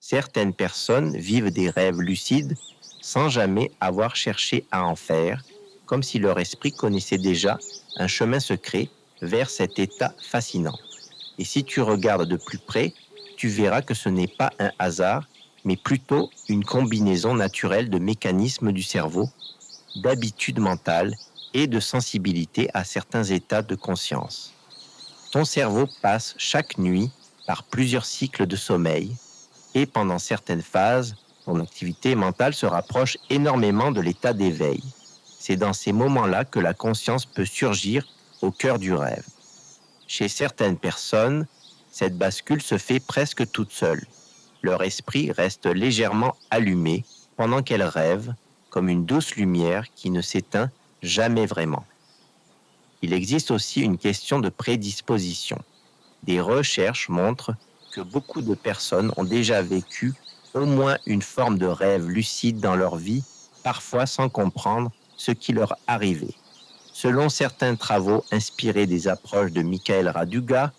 Certaines personnes vivent des rêves lucides sans jamais avoir cherché à en faire, comme si leur esprit connaissait déjà un chemin secret vers cet état fascinant. Et si tu regardes de plus près, tu verras que ce n'est pas un hasard, mais plutôt une combinaison naturelle de mécanismes du cerveau, d'habitudes mentales et de sensibilité à certains états de conscience. Ton cerveau passe chaque nuit par plusieurs cycles de sommeil et pendant certaines phases, ton activité mentale se rapproche énormément de l'état d'éveil. C'est dans ces moments-là que la conscience peut surgir au cœur du rêve. Chez certaines personnes, cette bascule se fait presque toute seule. Leur esprit reste légèrement allumé pendant qu'elles rêvent, comme une douce lumière qui ne s'éteint jamais vraiment. Il existe aussi une question de prédisposition. Des recherches montrent que beaucoup de personnes ont déjà vécu au moins une forme de rêve lucide dans leur vie, parfois sans comprendre ce qui leur arrivait. Selon certains travaux inspirés des approches de Michael Raduga,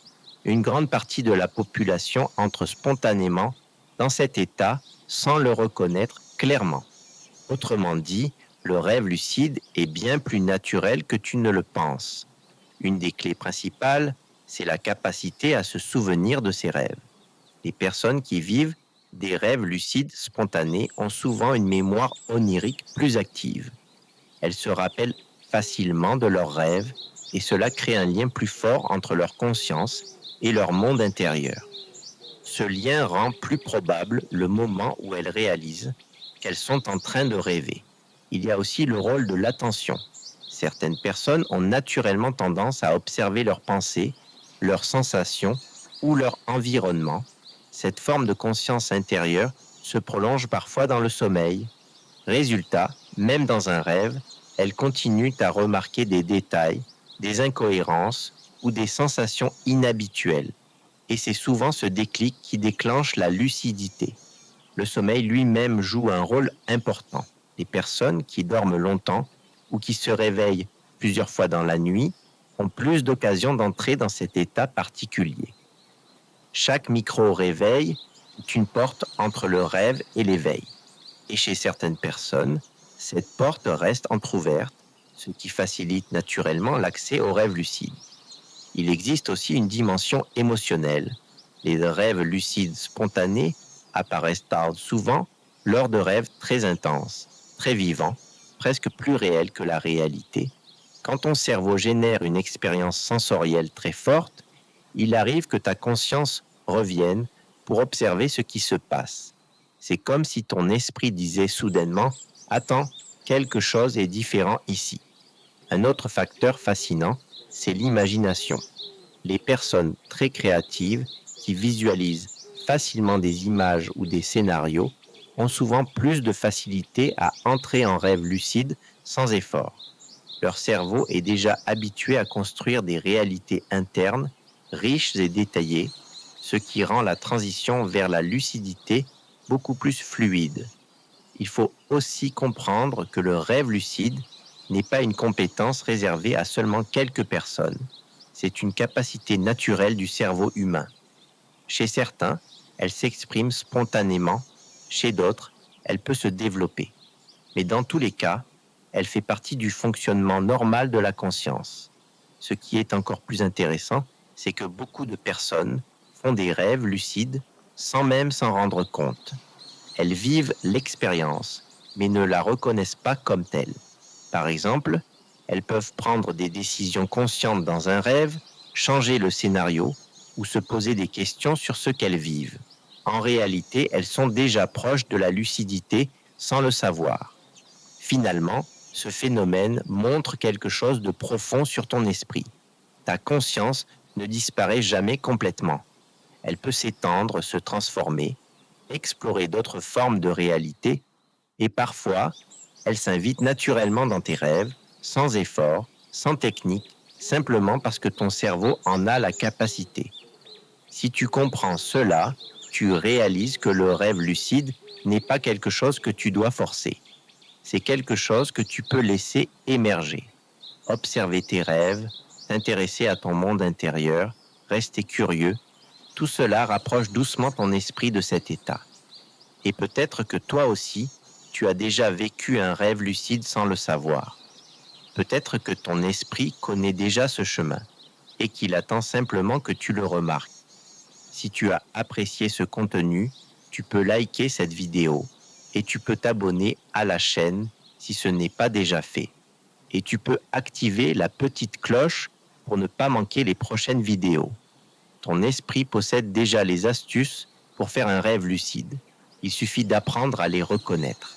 une grande partie de la population entre spontanément dans cet état sans le reconnaître clairement. Autrement dit, le rêve lucide est bien plus naturel que tu ne le penses. Une des clés principales, c'est la capacité à se souvenir de ses rêves. Les personnes qui vivent des rêves lucides spontanés ont souvent une mémoire onirique plus active. Elles se rappellent facilement de leurs rêves et cela crée un lien plus fort entre leur conscience et leur monde intérieur. Ce lien rend plus probable le moment où elles réalisent qu'elles sont en train de rêver. Il y a aussi le rôle de l'attention. Certaines personnes ont naturellement tendance à observer leurs pensées, leurs sensations ou leur environnement. Cette forme de conscience intérieure se prolonge parfois dans le sommeil. Résultat, même dans un rêve, elles continuent à remarquer des détails, des incohérences ou des sensations inhabituelles. Et c'est souvent ce déclic qui déclenche la lucidité. Le sommeil lui-même joue un rôle important. Les personnes qui dorment longtemps ou qui se réveillent plusieurs fois dans la nuit ont plus d'occasions d'entrer dans cet état particulier. Chaque micro-réveil est une porte entre le rêve et l'éveil. Et chez certaines personnes, cette porte reste entr'ouverte, ce qui facilite naturellement l'accès aux rêves lucides. Il existe aussi une dimension émotionnelle. Les rêves lucides spontanés apparaissent souvent lors de rêves très intenses, très vivants, presque plus réels que la réalité. Quand ton cerveau génère une expérience sensorielle très forte, il arrive que ta conscience revienne pour observer ce qui se passe. C'est comme si ton esprit disait soudainement « Attends, quelque chose est différent ici ». Un autre facteur fascinant, c'est l'imagination. Les personnes très créatives qui visualisent facilement des images ou des scénarios ont souvent plus de facilité à entrer en rêve lucide sans effort. Leur cerveau est déjà habitué à construire des réalités internes riches et détaillées, ce qui rend la transition vers la lucidité beaucoup plus fluide. Il faut aussi comprendre que le rêve lucide n'est pas une compétence réservée à seulement quelques personnes. C'est une capacité naturelle du cerveau humain. Chez certains, elle s'exprime spontanément, chez d'autres, elle peut se développer. Mais dans tous les cas, elle fait partie du fonctionnement normal de la conscience. Ce qui est encore plus intéressant, c'est que beaucoup de personnes font des rêves lucides sans même s'en rendre compte. Elles vivent l'expérience, mais ne la reconnaissent pas comme telle. Par exemple, elles peuvent prendre des décisions conscientes dans un rêve, changer le scénario ou se poser des questions sur ce qu'elles vivent. En réalité, elles sont déjà proches de la lucidité sans le savoir. Finalement, ce phénomène montre quelque chose de profond sur ton esprit. Ta conscience ne disparaît jamais complètement. Elle peut s'étendre, se transformer, explorer d'autres formes de réalité et parfois, elle s'invite naturellement dans tes rêves, sans effort, sans technique, simplement parce que ton cerveau en a la capacité. Si tu comprends cela, tu réalises que le rêve lucide n'est pas quelque chose que tu dois forcer. C'est quelque chose que tu peux laisser émerger. Observer tes rêves, t'intéresser à ton monde intérieur, rester curieux, tout cela rapproche doucement ton esprit de cet état. Et peut-être que toi aussi, tu as déjà vécu un rêve lucide sans le savoir. Peut-être que ton esprit connaît déjà ce chemin et qu'il attend simplement que tu le remarques. Si tu as apprécié ce contenu, tu peux liker cette vidéo et tu peux t'abonner à la chaîne si ce n'est pas déjà fait. Et tu peux activer la petite cloche pour ne pas manquer les prochaines vidéos. Ton esprit possède déjà les astuces pour faire un rêve lucide. Il suffit d'apprendre à les reconnaître.